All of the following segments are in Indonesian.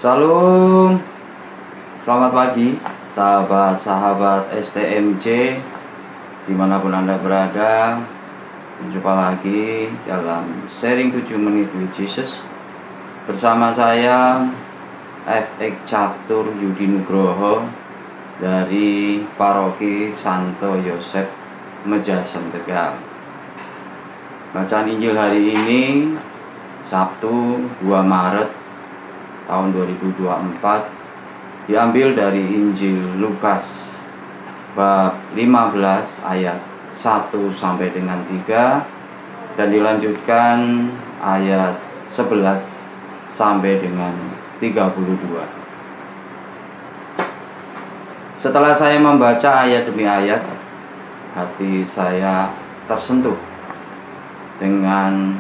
Salam, selamat pagi sahabat-sahabat STMJ dimanapun Anda berada. Berjumpa lagi dalam sharing 7 menit with Jesus bersama saya FX Catur Yudi Nugroho dari Paroki Santo Yosef Mejasem Tegal. Bacaan Injil hari ini Sabtu 2 Maret tahun 2024 diambil dari Injil Lukas bab 15 ayat 1 sampai dengan 3 dan dilanjutkan ayat 11 sampai dengan 32. Setelah saya membaca ayat demi ayat, hati saya tersentuh dengan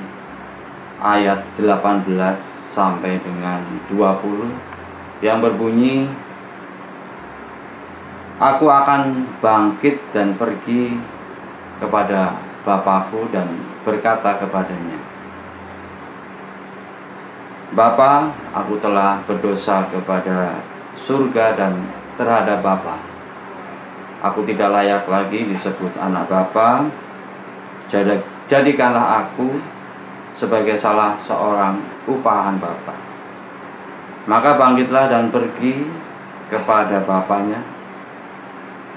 ayat 18 sampai dengan 20 yang berbunyi, "Aku akan bangkit dan pergi kepada Bapakku dan berkata kepadanya, Bapa, aku telah berdosa kepada surga dan terhadap Bapa. Aku tidak layak lagi disebut anak Bapa. Jadikanlah aku sebagai salah seorang upahan Bapa." Maka bangkitlah dan pergi kepada bapaknya.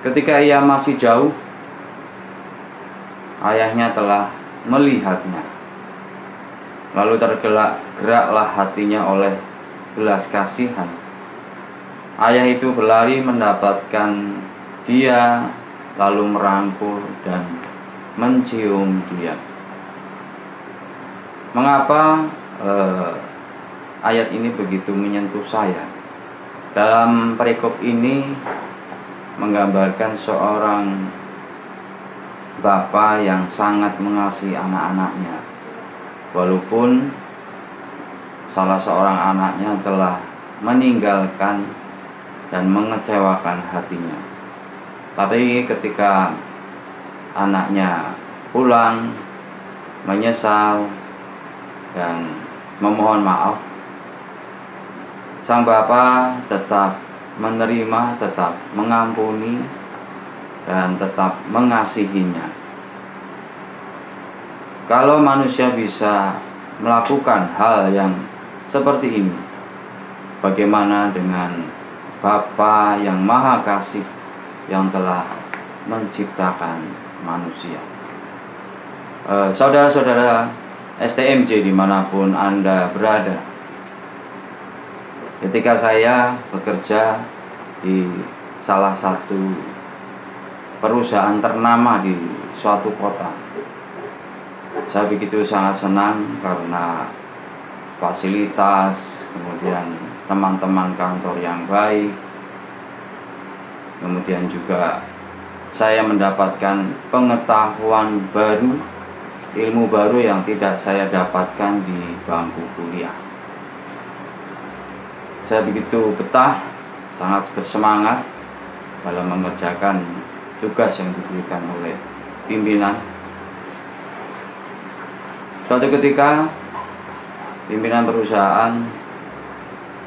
Ketika ia masih jauh, ayahnya telah melihatnya. Lalu tergeraklah hatinya oleh belas kasihan. Ayah itu berlari mendapatkan dia, lalu merangkul dan mencium dia. Mengapa ayat ini begitu menyentuh saya? Dalam perikop ini menggambarkan seorang bapa yang sangat mengasihi anak-anaknya, walaupun salah seorang anaknya telah meninggalkan dan mengecewakan hatinya. Tapi ketika anaknya pulang menyesal dan memohon maaf, sang bapa tetap menerima, tetap mengampuni, dan tetap mengasihinya. Kalau manusia bisa melakukan hal yang seperti ini, bagaimana dengan Bapa yang Maha Kasih yang telah menciptakan manusia? Saudara-saudara STMJ dimanapun Anda berada, ketika saya bekerja di salah satu perusahaan ternama di suatu kota, saya begitu sangat senang karena fasilitas, kemudian teman-teman kantor yang baik, kemudian juga saya mendapatkan pengetahuan baru, ilmu baru yang tidak saya dapatkan di bangku kuliah. Saya begitu betah, sangat bersemangat dalam mengerjakan tugas yang diberikan oleh pimpinan. Suatu ketika pimpinan perusahaan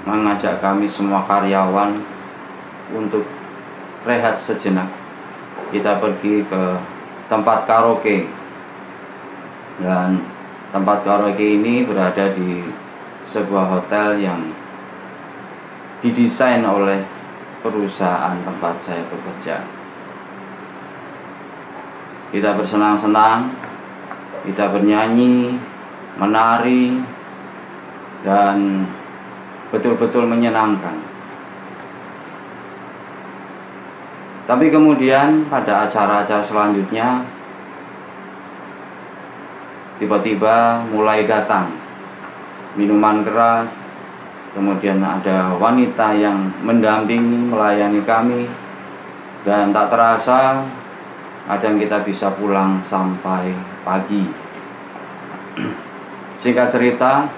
mengajak kami semua karyawan untuk rehat sejenak. Kita pergi ke tempat karaoke, dan tempat karaoke ini berada di sebuah hotel yang didesain oleh perusahaan tempat saya bekerja. Kita bersenang-senang, kita bernyanyi, menari, dan betul-betul menyenangkan. Tapi kemudian pada acara-acara selanjutnya, tiba-tiba mulai datang minuman keras, kemudian ada wanita yang mendampingi melayani kami, dan tak terasa kadang kita bisa pulang sampai pagi. Singkat cerita,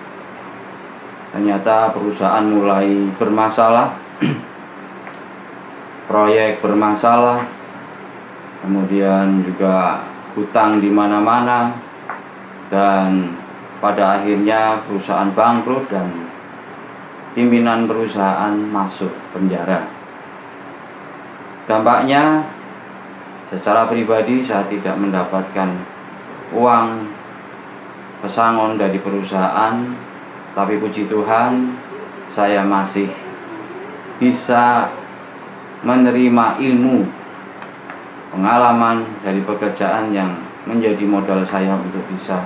ternyata perusahaan mulai bermasalah, proyek bermasalah, kemudian juga hutang di mana-mana, dan pada akhirnya perusahaan bangkrut dan pimpinan perusahaan masuk penjara. Dampaknya secara pribadi saya tidak mendapatkan uang pesangon dari perusahaan, tapi puji Tuhan saya masih bisa menerima ilmu pengalaman dari pekerjaan yang menjadi modal saya untuk bisa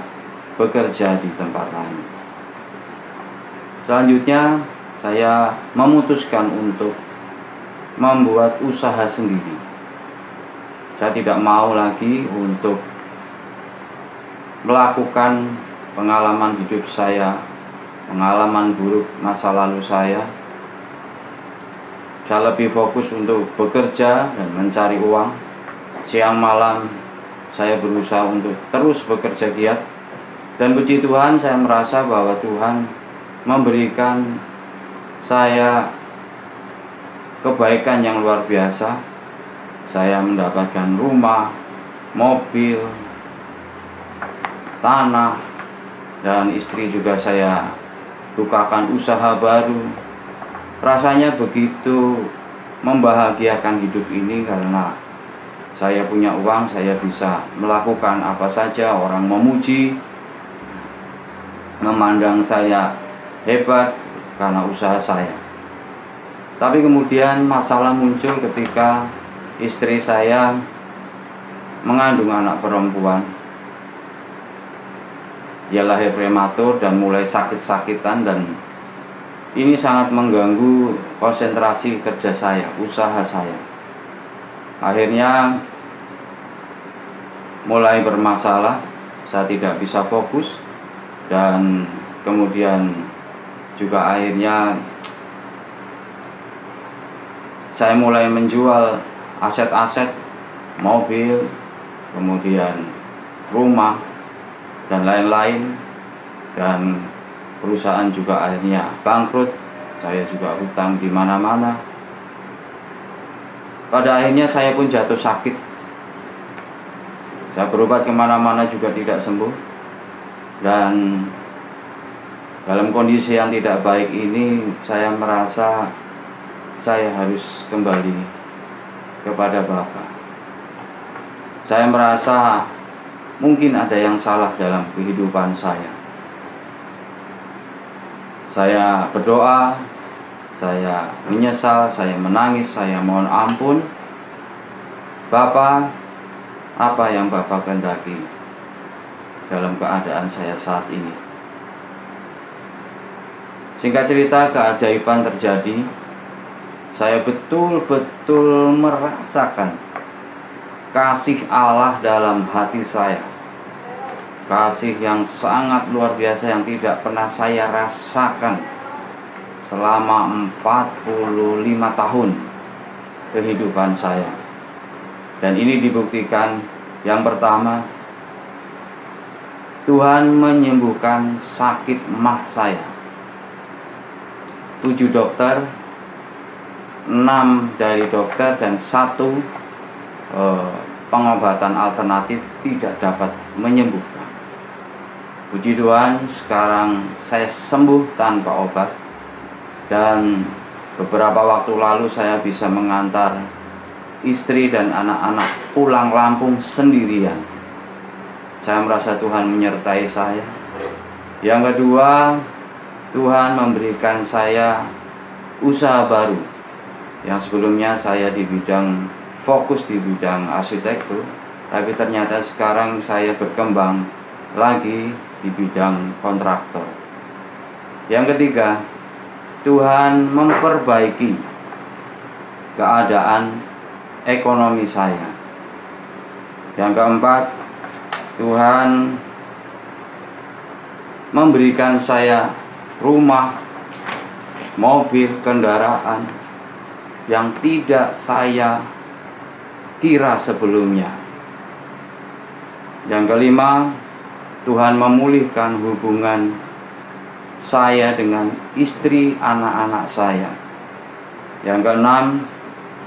bekerja di tempat lain. Selanjutnya saya memutuskan untuk membuat usaha sendiri. Saya tidak mau lagi untuk melakukan pengalaman hidup saya, pengalaman buruk masa lalu saya. Saya lebih fokus untuk bekerja dan mencari uang. Siang malam saya berusaha untuk terus bekerja giat. Dan puji Tuhan, saya merasa bahwa Tuhan memberikan saya kebaikan yang luar biasa. Saya mendapatkan rumah, mobil, tanah, dan istri juga saya bukakan usaha baru. Rasanya begitu membahagiakan hidup ini karena saya punya uang, saya bisa melakukan apa saja. Orang memuji, memandang saya hebat karena usaha saya. Tapi kemudian masalah muncul ketika istri saya mengandung anak perempuan. Dia lahir prematur dan mulai sakit-sakitan, dan ini sangat mengganggu konsentrasi kerja saya, usaha saya. Akhirnya mulai bermasalah, saya tidak bisa fokus, dan kemudian juga akhirnya saya mulai menjual aset-aset, mobil, kemudian rumah, dan lain-lain, dan perusahaan juga akhirnya bangkrut. Saya juga hutang di mana-mana. Pada akhirnya saya pun jatuh sakit. Saya berobat kemana-mana juga tidak sembuh. Dan dalam kondisi yang tidak baik ini, saya merasa saya harus kembali kepada Bapa. Saya merasa mungkin ada yang salah dalam kehidupan saya. Saya berdoa, saya menyesal, saya menangis, saya mohon ampun. Bapa, apa yang Bapa kehendaki dalam keadaan saya saat ini? Singkat cerita, keajaiban terjadi. Saya betul-betul merasakan kasih Allah dalam hati saya. Kasih yang sangat luar biasa yang tidak pernah saya rasakan selama 45 tahun kehidupan saya. Dan ini dibuktikan, yang pertama, Tuhan menyembuhkan sakit mah saya. 7 dokter, 6 dari dokter dan 1 pengobatan alternatif tidak dapat menyembuhkan. Puji Tuhan, sekarang saya sembuh tanpa obat. Dan beberapa waktu lalu saya bisa mengantar istri dan anak-anak pulang Lampung sendirian. Saya merasa Tuhan menyertai saya. Yang kedua, Tuhan memberikan saya usaha baru. Yang sebelumnya saya fokus di bidang arsitektur, tapi ternyata sekarang saya berkembang lagi di bidang kontraktor. Yang ketiga, Tuhan memperbaiki keadaan ekonomi saya. Yang keempat, Tuhan memberikan saya rumah, mobil, kendaraan yang tidak saya kira sebelumnya. Yang kelima, Tuhan memulihkan hubungan saya dengan istri anak-anak saya. Yang keenam,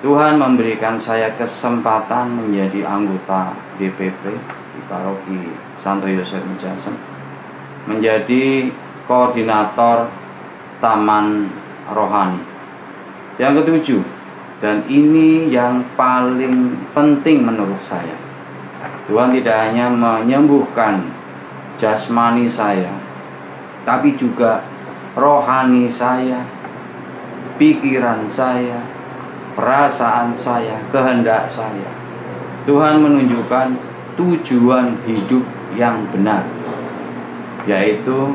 Tuhan memberikan saya kesempatan menjadi anggota DPP di Paroki Santo Yosef Menjasem, menjadi koordinator Taman rohani. Yang ketujuh, dan ini yang paling penting menurut saya, Tuhan tidak hanya menyembuhkan jasmani saya, tapi juga rohani saya, pikiran saya, perasaan saya, kehendak saya. Tuhan menunjukkan tujuan hidup yang benar, yaitu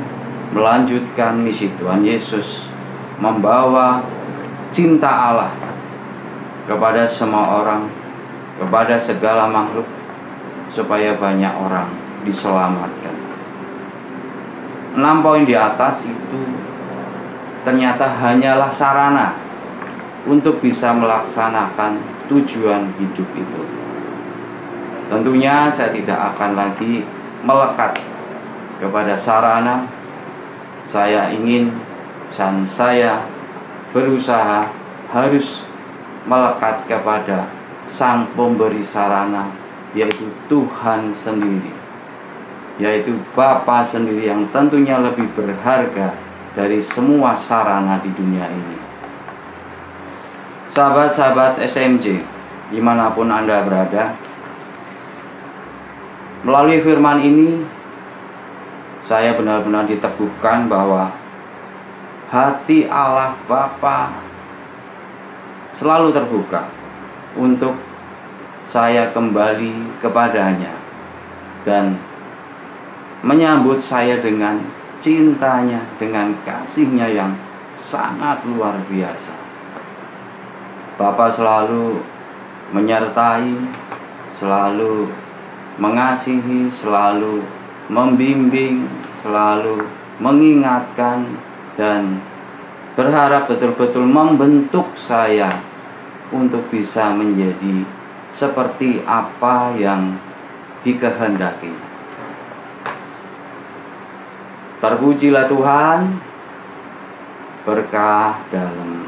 melanjutkan misi Tuhan Yesus, membawa cinta Allah kepada semua orang, kepada segala makhluk, supaya banyak orang diselamatkan. 6 poin di atas itu ternyata hanyalah sarana untuk bisa melaksanakan tujuan hidup itu. Tentunya saya tidak akan lagi melekat kepada sarana. Saya ingin dan saya berusaha harus melekat kepada Sang Pemberi sarana, yaitu Tuhan sendiri, yaitu Bapa sendiri yang tentunya lebih berharga dari semua sarana di dunia ini. Sahabat-sahabat SMJ, dimanapun Anda berada, melalui firman ini saya benar-benar diteguhkan bahwa hati Allah Bapa selalu terbuka untuk saya kembali kepadanya dan menyambut saya dengan cintanya, dengan kasihnya yang sangat luar biasa. Bapa selalu menyertai, selalu mengasihi, selalu membimbing, selalu mengingatkan, dan berharap betul-betul membentuk saya untuk bisa menjadi seperti apa yang dikehendaki. Terpujilah Tuhan, berkah dalam